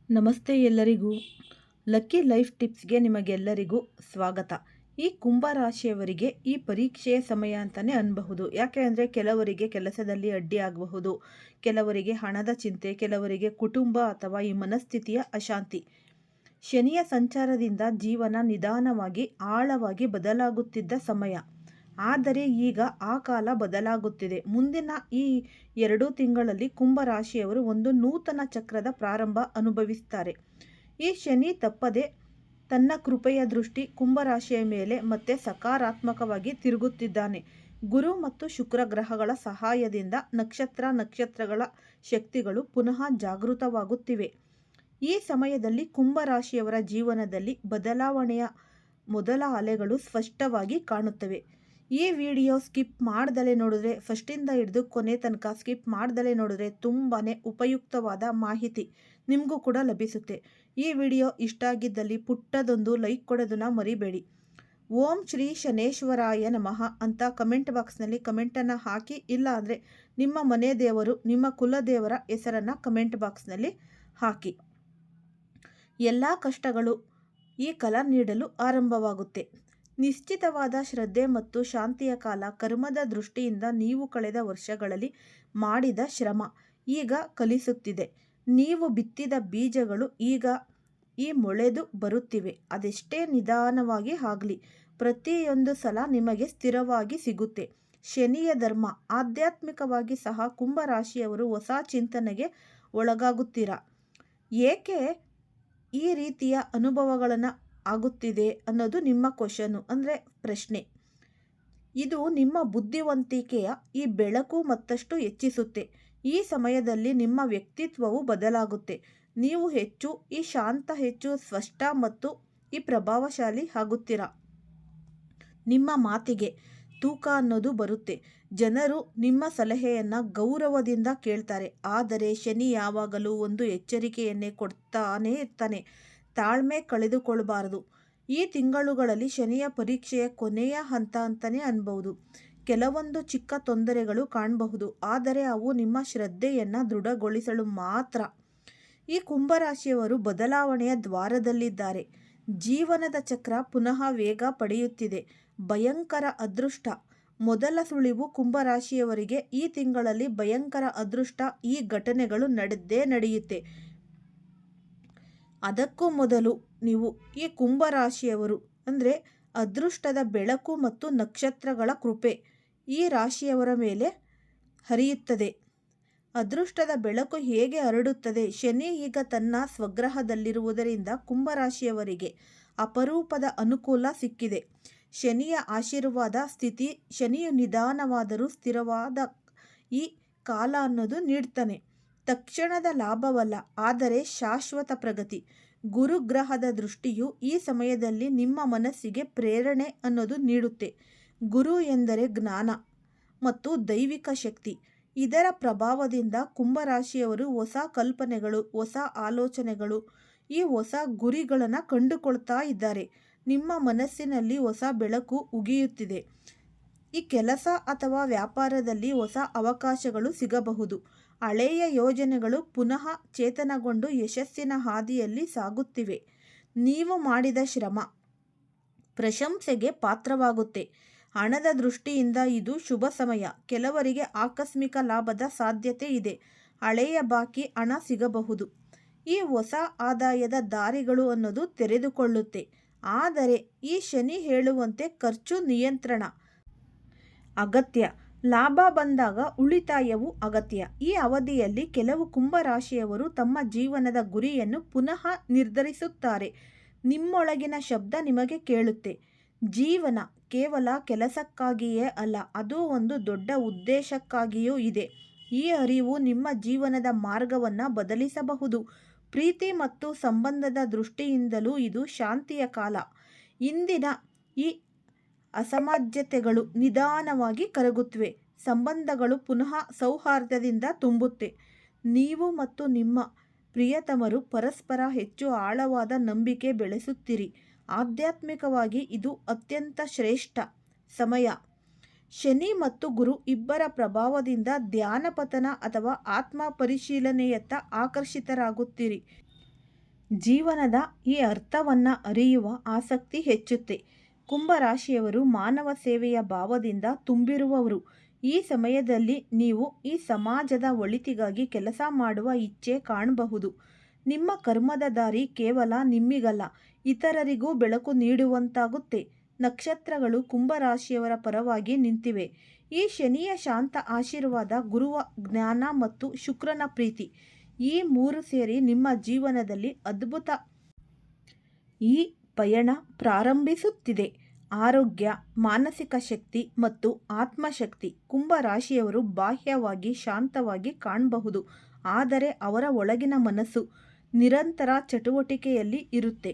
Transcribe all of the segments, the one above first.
ನಮಸ್ತೆ ಎಲ್ಲರಿಗೂ. Lucky life ಟಿಪ್ಸ್ಗೆ ನಿಮಗೆಲ್ಲರಿಗೂ ಸ್ವಾಗತ. ಈ ಕುಂಭರಾಶಿಯವರಿಗೆ ಈ ಪರೀಕ್ಷೆಯ ಸಮಯ ಅಂತಲೇ ಅನ್ನಬಹುದು. ಯಾಕೆ ಅಂದರೆ ಕೆಲವರಿಗೆ ಕೆಲಸದಲ್ಲಿ ಅಡ್ಡಿ ಆಗಬಹುದು, ಕೆಲವರಿಗೆ ಹಣದ ಚಿಂತೆ, ಕೆಲವರಿಗೆ ಕುಟುಂಬ ಅಥವಾ ಈ ಮನಸ್ಥಿತಿಯ ಅಶಾಂತಿ. ಶನಿಯ ಸಂಚಾರದಿಂದ ಜೀವನ ನಿಧಾನವಾಗಿ ಆಳವಾಗಿ ಬದಲಾಗುತ್ತಿದ್ದ ಸಮಯ. ಆದರೆ ಈಗ ಆ ಕಾಲ ಬದಲಾಗುತ್ತಿದೆ. ಮುಂದಿನ ಈ 2 ತಿಂಗಳಲ್ಲಿ ಕುಂಭರಾಶಿಯವರು ಒಂದು ನೂತನ ಚಕ್ರದ ಪ್ರಾರಂಭ ಅನುಭವಿಸುತ್ತಾರೆ. ಈ ಶನಿ ತಪ್ಪದೆ ತನ್ನ ಕೃಪೆಯ ದೃಷ್ಟಿ ಕುಂಭರಾಶಿಯ ಮೇಲೆ ಮತ್ತೆ ಸಕಾರಾತ್ಮಕವಾಗಿ ತಿರುಗುತ್ತಿದ್ದಾನೆ. ಗುರು ಮತ್ತು ಶುಕ್ರ ಗ್ರಹಗಳ ಸಹಾಯದಿಂದ ನಕ್ಷತ್ರಗಳ ಶಕ್ತಿಗಳು ಪುನಃ ಜಾಗೃತವಾಗುತ್ತಿವೆ. ಈ ಸಮಯದಲ್ಲಿ ಕುಂಭರಾಶಿಯವರ ಜೀವನದಲ್ಲಿ ಬದಲಾವಣೆಯ ಮೊದಲ ಅಲೆಗಳು ಸ್ಪಷ್ಟವಾಗಿ ಕಾಣುತ್ತವೆ. ಈ ವಿಡಿಯೋ ಸ್ಕಿಪ್ ಮಾಡ್ದಲೇ ನೋಡಿದ್ರೆ, ಫಸ್ಟಿಂದ ಹಿಡಿದು ಕೊನೆ ತನಕ ಸ್ಕಿಪ್ ಮಾಡ್ದಲೇ ನೋಡಿದ್ರೆ ತುಂಬಾ ಉಪಯುಕ್ತವಾದ ಮಾಹಿತಿ ನಿಮಗೂ ಕೂಡ ಲಭಿಸುತ್ತೆ. ಈ ವಿಡಿಯೋ ಇಷ್ಟ ಆಗಿದ್ದಲ್ಲಿ ಪುಟ್ಟದೊಂದು ಲೈಕ್ ಕೊಡೋದನ್ನು ಮರಿಬೇಡಿ. ಓಂ ಶ್ರೀ ಶನೇಶ್ವರಾಯ ನಮಃ ಅಂತ ಕಮೆಂಟ್ ಬಾಕ್ಸ್ನಲ್ಲಿ ಕಮೆಂಟನ್ನು ಹಾಕಿ, ಇಲ್ಲ ಅಂದರೆ ನಿಮ್ಮ ಮನೆ ದೇವರು, ನಿಮ್ಮ ಕುಲದೇವರ ಹೆಸರನ್ನು ಕಮೆಂಟ್ ಬಾಕ್ಸ್ನಲ್ಲಿ ಹಾಕಿ. ಎಲ್ಲ ಕಷ್ಟಗಳು ಈ ಕಲ ನೀಡಲು ಆರಂಭವಾಗುತ್ತೆ. ನಿಶ್ಚಿತವಾದ ಶ್ರದ್ಧೆ ಮತ್ತು ಶಾಂತಿಯ ಕಾಲ. ಕರ್ಮದ ದೃಷ್ಟಿಯಿಂದ ನೀವು ಕಳೆದ ವರ್ಷಗಳಲ್ಲಿ ಮಾಡಿದ ಶ್ರಮ ಈಗ ಫಲಿಸುತ್ತಿದೆ. ನೀವು ಬಿತ್ತಿದ ಬೀಜಗಳು ಈಗ ಮೊಳೆದು ಬರುತ್ತಿವೆ. ಅದೆಷ್ಟೇ ನಿಧಾನವಾಗಿ ಆಗಲಿ, ಪ್ರತಿಯೊಂದು ಸಲ ನಿಮಗೆ ಸ್ಥಿರವಾಗಿ ಸಿಗುತ್ತೆ. ಶನಿಯ ಧರ್ಮ. ಆಧ್ಯಾತ್ಮಿಕವಾಗಿ ಸಹ ಕುಂಭರಾಶಿಯವರು ಹೊಸ ಚಿಂತನೆಗೆ ಒಳಗಾಗುತ್ತೀರಾ. ಏಕೆ ಈ ರೀತಿಯ ಅನುಭವಗಳನ್ನು ಆಗುತ್ತಿದೆ ಅನ್ನೋದು ನಿಮ್ಮ ಕ್ವಶನು, ಅಂದರೆ ಪ್ರಶ್ನೆ. ಇದು ನಿಮ್ಮ ಬುದ್ಧಿವಂತಿಕೆಯ ಈ ಬೆಳಕು ಮತ್ತಷ್ಟು ಹೆಚ್ಚಿಸುತ್ತೆ. ಈ ಸಮಯದಲ್ಲಿ ನಿಮ್ಮ ವ್ಯಕ್ತಿತ್ವವು ಬದಲಾಗುತ್ತೆ. ನೀವು ಹೆಚ್ಚು ಶಾಂತ, ಹೆಚ್ಚು ಸ್ಪಷ್ಟ ಮತ್ತು ಪ್ರಭಾವಶಾಲಿ ಆಗುತ್ತೀರಾ. ನಿಮ್ಮ ಮಾತಿಗೆ ತೂಕ ಅನ್ನೋದು ಬರುತ್ತೆ. ಜನರು ನಿಮ್ಮ ಸಲಹೆಯನ್ನು ಗೌರವದಿಂದ ಕೇಳ್ತಾರೆ. ಆದರೆ ಶನಿ ಯಾವಾಗಲೂ ಒಂದು ಎಚ್ಚರಿಕೆಯನ್ನೇ ಕೊಡ್ತಾನೇ ಇರ್ತಾನೆ. ತಾಳ್ಮೆ ಕಳೆದುಕೊಳ್ಳಬಾರದು. ಈ ತಿಂಗಳುಗಳಲ್ಲಿ ಶನಿಯ ಪರೀಕ್ಷೆಯ ಕೊನೆಯ ಹಂತ ಅಂತಲೇ ಅನ್ಬಹುದು. ಕೆಲವೊಂದು ಚಿಕ್ಕ ತೊಂದರೆಗಳು ಕಾಣಬಹುದು, ಆದರೆ ಅವು ನಿಮ್ಮ ಶ್ರದ್ಧೆಯನ್ನು ದೃಢಗೊಳಿಸಲು ಮಾತ್ರ. ಈ ಕುಂಭರಾಶಿಯವರು ಬದಲಾವಣೆಯ ದ್ವಾರದಲ್ಲಿದ್ದಾರೆ. ಜೀವನದ ಚಕ್ರ ಪುನಃ ವೇಗ ಪಡೆಯುತ್ತಿದೆ. ಭಯಂಕರ ಅದೃಷ್ಟ. ಮೊದಲ ಸುಳಿವು ಕುಂಭರಾಶಿಯವರಿಗೆ ಈ ತಿಂಗಳಲ್ಲಿ ಭಯಂಕರ ಅದೃಷ್ಟ. ಈ ಘಟನೆಗಳು ನಡೆಯುತ್ತೆ. ಅದಕ್ಕೂ ಮೊದಲು ನೀವು ಈ ಕುಂಭರಾಶಿಯವರು ಅಂದರೆ ಅದೃಷ್ಟದ ಬೆಳಕು ಮತ್ತು ನಕ್ಷತ್ರಗಳ ಕೃಪೆ ಈ ರಾಶಿಯವರ ಮೇಲೆ ಹರಿಯುತ್ತದೆ. ಅದೃಷ್ಟದ ಬೆಳಕು ಹೇಗೆ ಹರಡುತ್ತದೆ? ಶನಿ ಈಗ ತನ್ನ ಸ್ವಗ್ರಹದಲ್ಲಿರುವುದರಿಂದ ಕುಂಭರಾಶಿಯವರಿಗೆ ಅಪರೂಪದ ಅನುಕೂಲ ಸಿಕ್ಕಿದೆ. ಶನಿಯ ಆಶೀರ್ವಾದ ಸ್ಥಿತಿ. ಶನಿಯು ನಿಧಾನವಾದರೂ ಸ್ಥಿರವಾದ ಈ ಕಾಲ ಅನ್ನೋದು ನೀಡ್ತಾನೆ. ತಕ್ಷಣದ ಲಾಭವಲ್ಲ, ಆದರೆ ಶಾಶ್ವತ ಪ್ರಗತಿ. ಗುರುಗ್ರಹದ ದೃಷ್ಟಿಯು ಈ ಸಮಯದಲ್ಲಿ ನಿಮ್ಮ ಮನಸ್ಸಿಗೆ ಪ್ರೇರಣೆ ಅನ್ನೋದು ನೀಡುತ್ತೆ. ಗುರು ಎಂದರೆ ಜ್ಞಾನ ಮತ್ತು ದೈವಿಕ ಶಕ್ತಿ. ಇದರ ಪ್ರಭಾವದಿಂದ ಕುಂಭರಾಶಿಯವರು ಹೊಸ ಕಲ್ಪನೆಗಳು, ಹೊಸ ಆಲೋಚನೆಗಳು, ಈ ಹೊಸ ಗುರಿಗಳನ್ನು ಕಂಡುಕೊಳ್ತಾ ಇದ್ದಾರೆ. ನಿಮ್ಮ ಮನಸ್ಸಿನಲ್ಲಿ ಹೊಸ ಬೆಳಕು ಉಗಿಯುತ್ತಿದೆ. ಈ ಕೆಲಸ ಅಥವಾ ವ್ಯಾಪಾರದಲ್ಲಿ ಹೊಸ ಅವಕಾಶಗಳು ಸಿಗಬಹುದು. ಹಳೆಯ ಯೋಜನೆಗಳು ಪುನಃ ಚೇತನಗೊಂಡು ಯಶಸ್ಸಿನ ಹಾದಿಯಲ್ಲಿ ಸಾಗುತ್ತಿವೆ. ನೀವು ಮಾಡಿದ ಶ್ರಮ ಪ್ರಶಂಸೆಗೆ ಪಾತ್ರವಾಗುತ್ತೆ. ಹಣದ ದೃಷ್ಟಿಯಿಂದ ಇದು ಶುಭ ಸಮಯ. ಕೆಲವರಿಗೆ ಆಕಸ್ಮಿಕ ಲಾಭದ ಸಾಧ್ಯತೆ ಇದೆ. ಹಳೆಯ ಬಾಕಿ ಹಣ ಸಿಗಬಹುದು. ಈ ಹೊಸ ಆದಾಯದ ದಾರಿಗಳು ಅನ್ನೋದು ತೆರೆದುಕೊಳ್ಳುತ್ತೆ. ಆದರೆ ಈ ಶನಿ ಹೇಳುವಂತೆ ಖರ್ಚು ನಿಯಂತ್ರಣ ಅಗತ್ಯ. ಲಾಭ ಬಂದಾಗ ಉಳಿತಾಯವು ಅಗತ್ಯ. ಈ ಅವಧಿಯಲ್ಲಿ ಕೆಲವು ಕುಂಭರಾಶಿಯವರು ತಮ್ಮ ಜೀವನದ ಗುರಿಯನ್ನು ಪುನಃ ನಿರ್ಧರಿಸುತ್ತಾರೆ. ನಿಮ್ಮೊಳಗಿನ ಶಬ್ದ ನಿಮಗೆ ಕೇಳುತ್ತೆ. ಜೀವನ ಕೇವಲ ಕೆಲಸಕ್ಕಾಗಿಯೇ ಅಲ್ಲ, ಅದು ಒಂದು ದೊಡ್ಡ ಉದ್ದೇಶಕ್ಕಾಗಿಯೂ ಇದೆ. ಈ ಅರಿವು ನಿಮ್ಮ ಜೀವನದ ಮಾರ್ಗವನ್ನು ಬದಲಿಸಬಹುದು. ಪ್ರೀತಿ ಮತ್ತು ಸಂಬಂಧದ ದೃಷ್ಟಿಯಿಂದಲೂ ಇದು ಶಾಂತಿಯ ಕಾಲ. ಇಂದಿನ ಈ ಅಸಮಂಜಸತೆಗಳು ನಿಧಾನವಾಗಿ ಕರಗುತ್ತವೆ. ಸಂಬಂಧಗಳು ಪುನಃ ಸೌಹಾರ್ದದಿಂದ ತುಂಬುತ್ತೆ. ನೀವು ಮತ್ತು ನಿಮ್ಮ ಪ್ರಿಯತಮರು ಪರಸ್ಪರ ಹೆಚ್ಚು ಆಳವಾದ ನಂಬಿಕೆ ಬೆಳೆಸುತ್ತೀರಿ. ಆಧ್ಯಾತ್ಮಿಕವಾಗಿ ಇದು ಅತ್ಯಂತ ಶ್ರೇಷ್ಠ ಸಮಯ. ಶನಿ ಮತ್ತು ಗುರು ಇಬ್ಬರ ಪ್ರಭಾವದಿಂದ ಧ್ಯಾನ ಪತನ ಅಥವಾ ಆತ್ಮ ಪರಿಶೀಲನೆಯತ್ತ ಆಕರ್ಷಿತರಾಗುತ್ತೀರಿ. ಜೀವನದ ಈ ಅರ್ಥವನ್ನು ಅರಿಯುವ ಆಸಕ್ತಿ ಹೆಚ್ಚುತ್ತೆ. ಕುಂಭರಾಶಿಯವರು ಮಾನವ ಸೇವೆಯ ಭಾವದಿಂದ ತುಂಬಿರುವವರು. ಈ ಸಮಯದಲ್ಲಿ ನೀವು ಈ ಸಮಾಜದ ಒಳಿತಿಗಾಗಿ ಕೆಲಸ ಮಾಡುವ ಇಚ್ಛೆ ಕಾಣಬಹುದು. ನಿಮ್ಮ ಕರ್ಮದ ದಾರಿ ಕೇವಲ ನಿಮ್ಮಿಗಲ್ಲ, ಇತರರಿಗೂ ಬೆಳಕು ನೀಡುವಂತಾಗುತ್ತೆ. ನಕ್ಷತ್ರಗಳು ಕುಂಭರಾಶಿಯವರ ಪರವಾಗಿ ನಿಂತಿವೆ. ಈ ಶನಿಯ ಶಾಂತ ಆಶೀರ್ವಾದ, ಗುರುವ ಜ್ಞಾನ ಮತ್ತು ಶುಕ್ರನ ಪ್ರೀತಿ, ಈ ಮೂರು ಸೇರಿ ನಿಮ್ಮ ಜೀವನದಲ್ಲಿ ಅದ್ಭುತ ಈ ಪಯಣ ಪ್ರಾರಂಭಿಸುತ್ತಿದೆ. ಆರೋಗ್ಯ, ಮಾನಸಿಕ ಶಕ್ತಿ ಮತ್ತು ಆತ್ಮಶಕ್ತಿ. ಕುಂಭರಾಶಿಯವರು ಬಾಹ್ಯವಾಗಿ ಶಾಂತವಾಗಿ ಕಾಣಬಹುದು, ಆದರೆ ಅವರ ಒಳಗಿನ ಮನಸ್ಸು ನಿರಂತರ ಚಟುವಟಿಕೆಯಲ್ಲಿ ಇರುತ್ತೆ.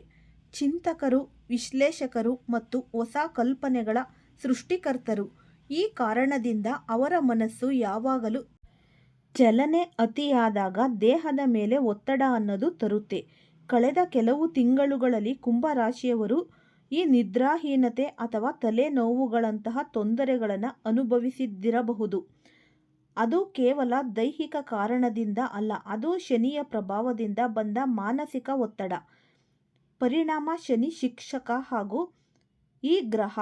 ಚಿಂತಕರು, ವಿಶ್ಲೇಷಕರು ಮತ್ತು ಹೊಸ ಕಲ್ಪನೆಗಳ ಸೃಷ್ಟಿಕರ್ತರು. ಈ ಕಾರಣದಿಂದ ಅವರ ಮನಸ್ಸು ಯಾವಾಗಲೂ ಚಲನೆ ಅತಿಯಾದಾಗ ದೇಹದ ಮೇಲೆ ಒತ್ತಡ ಅನ್ನೋದು ತರುತ್ತೆ. ಕಳೆದ ಕೆಲವು ತಿಂಗಳುಗಳಲ್ಲಿ ಕುಂಭರಾಶಿಯವರು ಈ ನಿದ್ರಾಹೀನತೆ ಅಥವಾ ತಲೆನೋವುಗಳಂತಹ ತೊಂದರೆಗಳನ್ನು ಅನುಭವಿಸಿದ್ದಿರಬಹುದು. ಅದು ಕೇವಲ ದೈಹಿಕ ಕಾರಣದಿಂದ ಅಲ್ಲ, ಅದು ಶನಿಯ ಪ್ರಭಾವದಿಂದ ಬಂದ ಮಾನಸಿಕ ಒತ್ತಡ. ಪರಿಣಾಮ ಶನಿ ಶಿಕ್ಷಕ ಹಾಗೂ ಈ ಗ್ರಹ.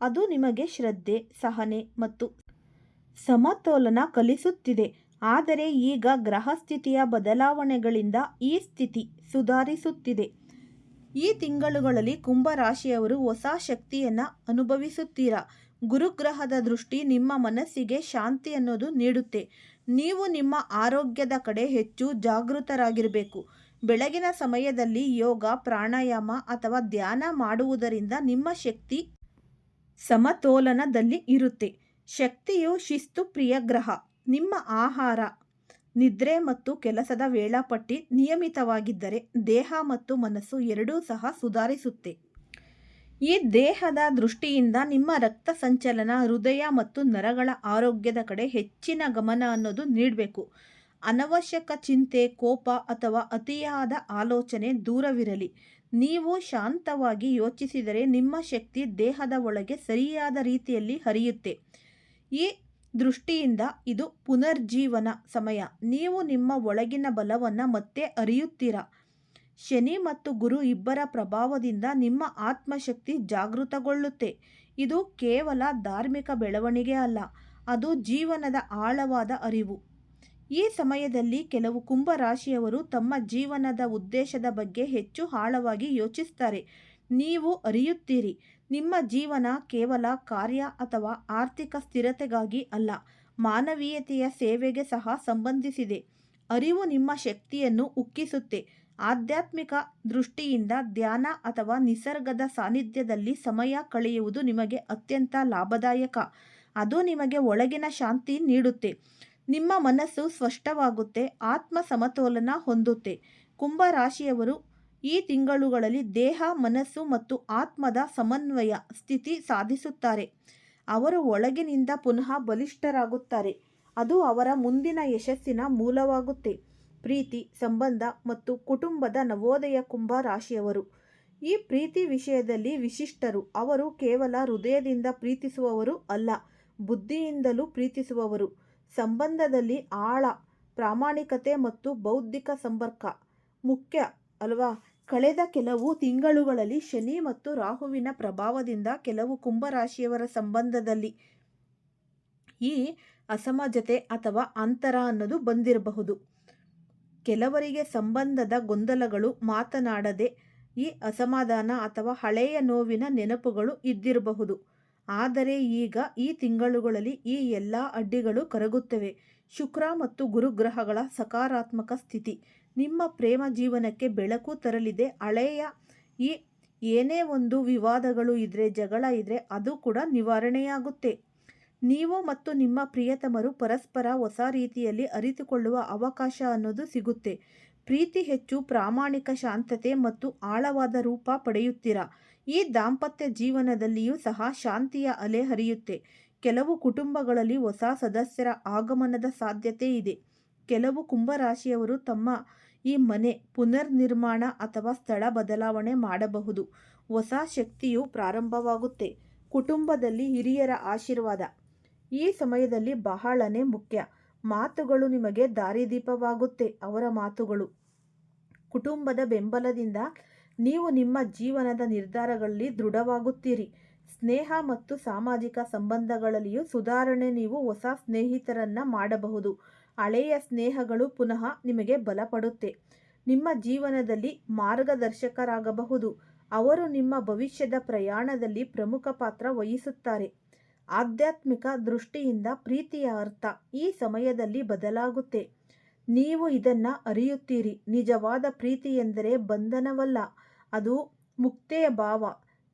ಅದು ನಿಮಗೆ ಶ್ರದ್ಧೆ, ಸಹನೆ ಮತ್ತು ಸಮತೋಲನ ಕಲಿಸುತ್ತಿದೆ. ಆದರೆ ಈಗ ಗ್ರಹಸ್ಥಿತಿಯ ಬದಲಾವಣೆಗಳಿಂದ ಈ ಸ್ಥಿತಿ ಸುಧಾರಿಸುತ್ತಿದೆ. ಈ ತಿಂಗಳುಗಳಲ್ಲಿ ಕುಂಭರಾಶಿಯವರು ಹೊಸ ಶಕ್ತಿಯನ್ನು ಅನುಭವಿಸುತ್ತೀರಾ. ಗುರುಗ್ರಹದ ದೃಷ್ಟಿ ನಿಮ್ಮ ಮನಸ್ಸಿಗೆ ಶಾಂತಿ ಅನ್ನೋದು ನೀಡುತ್ತೆ. ನೀವು ನಿಮ್ಮ ಆರೋಗ್ಯದ ಕಡೆ ಹೆಚ್ಚು ಜಾಗೃತರಾಗಿರಬೇಕು. ಬೆಳಗಿನ ಸಮಯದಲ್ಲಿ ಯೋಗ, ಪ್ರಾಣಾಯಾಮ ಅಥವಾ ಧ್ಯಾನ ಮಾಡುವುದರಿಂದ ನಿಮ್ಮ ಶಕ್ತಿ ಸಮತೋಲನದಲ್ಲಿ ಇರುತ್ತೆ. ಶಕ್ತಿಯು ಶಿಸ್ತು ಪ್ರಿಯ ಗ್ರಹ. ನಿಮ್ಮ ಆಹಾರ, ನಿದ್ರೆ ಮತ್ತು ಕೆಲಸದ ವೇಳಾಪಟ್ಟಿ ನಿಯಮಿತವಾಗಿದ್ದರೆ ದೇಹ ಮತ್ತು ಮನಸ್ಸು ಎರಡೂ ಸಹ ಸುಧಾರಿಸುತ್ತೆ. ಈ ದೇಹದ ದೃಷ್ಟಿಯಿಂದ ನಿಮ್ಮ ರಕ್ತ ಸಂಚಲನ, ಹೃದಯ ಮತ್ತು ನರಗಳ ಆರೋಗ್ಯದ ಕಡೆ ಹೆಚ್ಚಿನ ಗಮನ ಅನ್ನೋದು ನೀಡಬೇಕು. ಅನವಶ್ಯಕ ಚಿಂತೆ, ಕೋಪ ಅಥವಾ ಅತಿಯಾದ ಆಲೋಚನೆ ದೂರವಿರಲಿ. ನೀವು ಶಾಂತವಾಗಿ ಯೋಚಿಸಿದರೆ ನಿಮ್ಮ ಶಕ್ತಿ ದೇಹದ ಒಳಗೆ ಸರಿಯಾದ ರೀತಿಯಲ್ಲಿ ಹರಿಯುತ್ತೆ. ಈ ದೃಷ್ಟಿಯಿಂದ ಇದು ಪುನರ್ಜೀವನ ಸಮಯ. ನೀವು ನಿಮ್ಮ ಒಳಗಿನ ಬಲವನ್ನು ಮತ್ತೆ ಅರಿಯುತ್ತೀರಾ. ಶನಿ ಮತ್ತು ಗುರು ಇಬ್ಬರ ಪ್ರಭಾವದಿಂದ ನಿಮ್ಮ ಆತ್ಮಶಕ್ತಿ ಜಾಗೃತಗೊಳ್ಳುತ್ತೆ. ಇದು ಕೇವಲ ಧಾರ್ಮಿಕ ಬೆಳವಣಿಗೆ ಅಲ್ಲ, ಅದು ಜೀವನದ ಆಳವಾದ ಅರಿವು. ಈ ಸಮಯದಲ್ಲಿ ಕೆಲವು ಕುಂಭರಾಶಿಯವರು ತಮ್ಮ ಜೀವನದ ಉದ್ದೇಶದ ಬಗ್ಗೆ ಹೆಚ್ಚು ಆಳವಾಗಿ ಯೋಚಿಸ್ತಾರೆ. ನೀವು ಅರಿಯುತ್ತೀರಿ, ನಿಮ್ಮ ಜೀವನ ಕೇವಲ ಕಾರ್ಯ ಅಥವಾ ಆರ್ಥಿಕ ಸ್ಥಿರತೆಗಾಗಿ ಅಲ್ಲ, ಮಾನವೀಯತೆಯ ಸೇವೆಗೆ ಸಹ ಸಂಬಂಧಿಸಿದೆ. ಅರಿವು ನಿಮ್ಮ ಶಕ್ತಿಯನ್ನು ಉಕ್ಕಿಸುತ್ತೆ. ಆಧ್ಯಾತ್ಮಿಕ ದೃಷ್ಟಿಯಿಂದ ಧ್ಯಾನ ಅಥವಾ ನಿಸರ್ಗದ ಸಾನ್ನಿಧ್ಯದಲ್ಲಿ ಸಮಯ ಕಳೆಯುವುದು ನಿಮಗೆ ಅತ್ಯಂತ ಲಾಭದಾಯಕ. ಅದು ನಿಮಗೆ ಒಳಗಿನ ಶಾಂತಿ ನೀಡುತ್ತೆ. ನಿಮ್ಮ ಮನಸ್ಸು ಸ್ಪಷ್ಟವಾಗುತ್ತೆ, ಆತ್ಮ ಸಮತೋಲನ ಹೊಂದುತ್ತೆ. ಕುಂಭರಾಶಿಯವರು ಈ ತಿಂಗಳುಗಳಲ್ಲಿ ದೇಹ, ಮನಸ್ಸು ಮತ್ತು ಆತ್ಮದ ಸಮನ್ವಯ ಸ್ಥಿತಿ ಸಾಧಿಸುತ್ತಾರೆ. ಅವರು ಒಳಗಿನಿಂದ ಪುನಃ ಬಲಿಷ್ಠರಾಗುತ್ತಾರೆ. ಅದು ಅವರ ಮುಂದಿನ ಯಶಸ್ಸಿನ ಮೂಲವಾಗುತ್ತೆ. ಪ್ರೀತಿ, ಸಂಬಂಧ ಮತ್ತು ಕುಟುಂಬದ ನವೋದಯ. ಕುಂಭರಾಶಿಯವರು ಈ ಪ್ರೀತಿ ವಿಷಯದಲ್ಲಿ ವಿಶಿಷ್ಟರು. ಅವರು ಕೇವಲ ಹೃದಯದಿಂದ ಪ್ರೀತಿಸುವವರು ಅಲ್ಲ, ಬುದ್ಧಿಯಿಂದಲೂ ಪ್ರೀತಿಸುವವರು. ಸಂಬಂಧದಲ್ಲಿ ಆಳ, ಪ್ರಾಮಾಣಿಕತೆ ಮತ್ತು ಬೌದ್ಧಿಕ ಸಂಪರ್ಕ ಮುಖ್ಯ ಅಲ್ವಾ. ಕಳೆದ ಕೆಲವು ತಿಂಗಳುಗಳಲ್ಲಿ ಶನಿ ಮತ್ತು ರಾಹುವಿನ ಪ್ರಭಾವದಿಂದ ಕೆಲವು ಕುಂಭರಾಶಿಯವರ ಸಂಬಂಧದಲ್ಲಿ ಈ ಅಸಮಂಜಸತೆ ಅಥವಾ ಅಂತರ ಅನ್ನೋದು ಬಂದಿರಬಹುದು. ಕೆಲವರಿಗೆ ಸಂಬಂಧದ ಗೊಂದಲಗಳು, ಮಾತನಾಡದೆ ಈ ಅಸಮಾಧಾನ ಅಥವಾ ಹಳೆಯ ನೋವಿನ ನೆನಪುಗಳು ಇದ್ದಿರಬಹುದು. ಆದರೆ ಈಗ ಈ ತಿಂಗಳುಗಳಲ್ಲಿ ಈ ಎಲ್ಲ ಅಡ್ಡಿಗಳು ಕರಗುತ್ತವೆ. ಶುಕ್ರ ಮತ್ತು ಗುರುಗ್ರಹಗಳ ಸಕಾರಾತ್ಮಕ ಸ್ಥಿತಿ ನಿಮ್ಮ ಪ್ರೇಮ ಜೀವನಕ್ಕೆ ಬೆಳಕು ತರಲಿದೆ. ಹಳೆಯ ಈ ಏನೇ ಒಂದು ವಿವಾದಗಳು ಇದ್ದರೆ, ಜಗಳ ಇದ್ದರೆ ಅದು ಕೂಡ ನಿವಾರಣೆಯಾಗುತ್ತೆ. ನೀವು ಮತ್ತು ನಿಮ್ಮ ಪ್ರಿಯತಮರು ಪರಸ್ಪರ ಹೊಸ ರೀತಿಯಲ್ಲಿ ಅರಿತುಕೊಳ್ಳುವ ಅವಕಾಶ ಅನ್ನೋದು ಸಿಗುತ್ತೆ. ಪ್ರೀತಿ ಹೆಚ್ಚು ಪ್ರಾಮಾಣಿಕ, ಶಾಂತತೆ ಮತ್ತು ಆಳವಾದ ರೂಪ ಪಡೆಯುತ್ತೀರಾ. ಈ ದಾಂಪತ್ಯ ಜೀವನದಲ್ಲಿಯೂ ಸಹ ಶಾಂತಿಯ ಅಲೆ ಹರಿಯುತ್ತೆ. ಕೆಲವು ಕುಟುಂಬಗಳಲ್ಲಿ ಹೊಸ ಸದಸ್ಯರ ಆಗಮನದ ಸಾಧ್ಯತೆ ಇದೆ. ಕೆಲವು ಕುಂಭರಾಶಿಯವರು ತಮ್ಮ ಈ ಮನೆ ಪುನರ್ನಿರ್ಮಾಣ ಅಥವಾ ಸ್ಥಳ ಬದಲಾವಣೆ ಮಾಡಬಹುದು. ಹೊಸ ಶಕ್ತಿಯು ಪ್ರಾರಂಭವಾಗುತ್ತೆ. ಕುಟುಂಬದಲ್ಲಿ ಹಿರಿಯರ ಆಶೀರ್ವಾದ ಈ ಸಮಯದಲ್ಲಿ ಬಹಳನೇ ಮುಖ್ಯ. ಮಾತುಗಳು ನಿಮಗೆ ದಾರಿದೀಪವಾಗುತ್ತೆ. ಅವರ ಮಾತುಗಳು ಕುಟುಂಬದ ಬೆಂಬಲದಿಂದ ನೀವು ನಿಮ್ಮ ಜೀವನದ ನಿರ್ಧಾರಗಳಲ್ಲಿ ದೃಢವಾಗುತ್ತೀರಿ. ಸ್ನೇಹ ಮತ್ತು ಸಾಮಾಜಿಕ ಸಂಬಂಧಗಳಲ್ಲಿಯೂ ಸುಧಾರಣೆ. ನೀವು ಹೊಸ ಸ್ನೇಹಿತರನ್ನ ಮಾಡಬಹುದು. ಹಳೆಯ ಸ್ನೇಹಗಳು ಪುನಃ ನಿಮಗೆ ಬಲಪಡುತ್ತೆ. ನಿಮ್ಮ ಜೀವನದಲ್ಲಿ ಮಾರ್ಗದರ್ಶಕರಾಗಬಹುದು. ಅವರು ನಿಮ್ಮ ಭವಿಷ್ಯದ ಪ್ರಯಾಣದಲ್ಲಿ ಪ್ರಮುಖ ಪಾತ್ರ ವಹಿಸುತ್ತಾರೆ. ಆಧ್ಯಾತ್ಮಿಕ ದೃಷ್ಟಿಯಿಂದ ಪ್ರೀತಿಯ ಅರ್ಥ ಈ ಸಮಯದಲ್ಲಿ ಬದಲಾಗುತ್ತೆ. ನೀವು ಇದನ್ನು ಅರಿಯುತ್ತೀರಿ. ನಿಜವಾದ ಪ್ರೀತಿ ಎಂದರೆ ಬಂಧನವಲ್ಲ, ಅದು ಮುಕ್ತೆಯ ಭಾವ.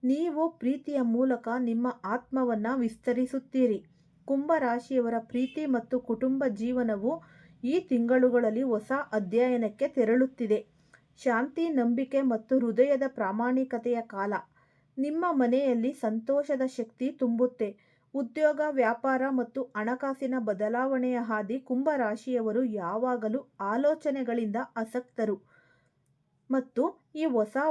ನೀವು ಪ್ರೀತಿಯ ಮೂಲಕ ನಿಮ್ಮ ಆತ್ಮವನ್ನು ವಿಸ್ತರಿಸುತ್ತೀರಿ. ಕುಂಭರಾಶಿಯವರ ಪ್ರೀತಿ ಮತ್ತು ಕುಟುಂಬ ಜೀವನವು ಈ ತಿಂಗಳುಗಳಲ್ಲಿ ಹೊಸ ಅಧ್ಯಯನಕ್ಕೆ ತೆರಳುತ್ತಿದೆ. ಶಾಂತಿ, ನಂಬಿಕೆ ಮತ್ತು ಹೃದಯದ ಪ್ರಾಮಾಣಿಕತೆಯ ಕಾಲ. ನಿಮ್ಮ ಮನೆಯಲ್ಲಿ ಸಂತೋಷದ ಶಕ್ತಿ ತುಂಬುತ್ತೆ. ಉದ್ಯೋಗ, ವ್ಯಾಪಾರ ಮತ್ತು ಹಣಕಾಸಿನ ಬದಲಾವಣೆಯ ಹಾದಿ. ಕುಂಭರಾಶಿಯವರು ಯಾವಾಗಲೂ ಆಲೋಚನೆಗಳಿಂದ ಆಸಕ್ತರು ಮತ್ತು ಈ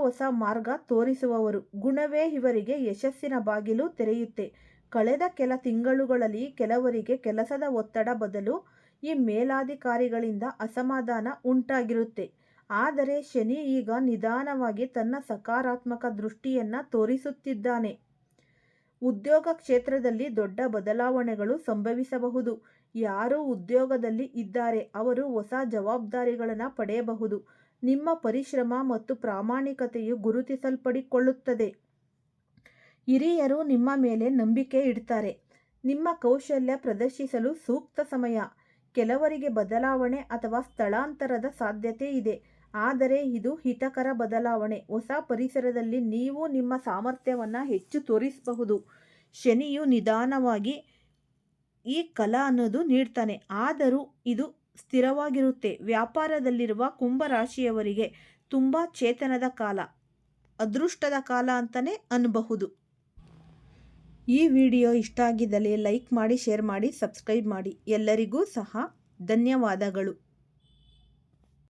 ಹೊಸ ಮಾರ್ಗ ತೋರಿಸುವವರು ಗುಣವೇ ಇವರಿಗೆ ಯಶಸ್ಸಿನ ಬಾಗಿಲು ತೆರೆಯುತ್ತೆ. ಕಳೆದ ಕೆಲ ತಿಂಗಳುಗಳಲ್ಲಿ ಕೆಲವರಿಗೆ ಕೆಲಸದ ಒತ್ತಡ ಬದಲು ಈ ಮೇಲಾಧಿಕಾರಿಗಳಿಂದ ಅಸಮಾಧಾನ ಉಂಟಾಗಿರುತ್ತೆ. ಆದರೆ ಶನಿ ಈಗ ನಿಧಾನವಾಗಿ ತನ್ನ ಸಕಾರಾತ್ಮಕ ದೃಷ್ಟಿಯನ್ನು ತೋರಿಸುತ್ತಿದ್ದಾನೆ. ಉದ್ಯೋಗ ಕ್ಷೇತ್ರದಲ್ಲಿ ದೊಡ್ಡ ಬದಲಾವಣೆಗಳು ಸಂಭವಿಸಬಹುದು. ಯಾರು ಉದ್ಯೋಗದಲ್ಲಿ ಇದ್ದಾರೆ ಅವರು ಹೊಸ ಜವಾಬ್ದಾರಿಗಳನ್ನು ಪಡೆಯಬಹುದು. ನಿಮ್ಮ ಪರಿಶ್ರಮ ಮತ್ತು ಪ್ರಾಮಾಣಿಕತೆಯು ಗುರುತಿಸಲ್ಪಡಿಕೊಳ್ಳುತ್ತದೆ. ಹಿರಿಯರು ನಿಮ್ಮ ಮೇಲೆ ನಂಬಿಕೆ ಇಡ್ತಾರೆ. ನಿಮ್ಮ ಕೌಶಲ್ಯ ಪ್ರದರ್ಶಿಸಲು ಸೂಕ್ತ ಸಮಯ. ಕೆಲವರಿಗೆ ಬದಲಾವಣೆ ಅಥವಾ ಸ್ಥಳಾಂತರದ ಸಾಧ್ಯತೆ ಇದೆ, ಆದರೆ ಇದು ಹಿತಕರ ಬದಲಾವಣೆ. ಹೊಸ ಪರಿಸರದಲ್ಲಿ ನೀವು ನಿಮ್ಮ ಸಾಮರ್ಥ್ಯವನ್ನು ಹೆಚ್ಚು ತೋರಿಸಬಹುದು. ಶನಿಯು ನಿಧಾನವಾಗಿ ಈ ಕಲಾ ಅನ್ನೋದು ನೀಡ್ತಾನೆ, ಆದರೂ ಇದು ಸ್ಥಿರವಾಗಿರುತ್ತೆ. ವ್ಯಾಪಾರದಲ್ಲಿರುವ ಕುಂಭರಾಶಿಯವರಿಗೆ ತುಂಬ ಚೇತನದ ಕಾಲ, ಅದೃಷ್ಟದ ಕಾಲ ಅಂತಲೇ ಅನ್ನಬಹುದು. ಈ ವಿಡಿಯೋ ಇಷ್ಟ ಆಗಿದ್ದಲ್ಲಿ ಲೈಕ್ ಮಾಡಿ, ಶೇರ್ ಮಾಡಿ, ಸಬ್ಸ್ಕ್ರೈಬ್ ಮಾಡಿ. ಎಲ್ಲರಿಗೂ ಸಹ ಧನ್ಯವಾದಗಳು.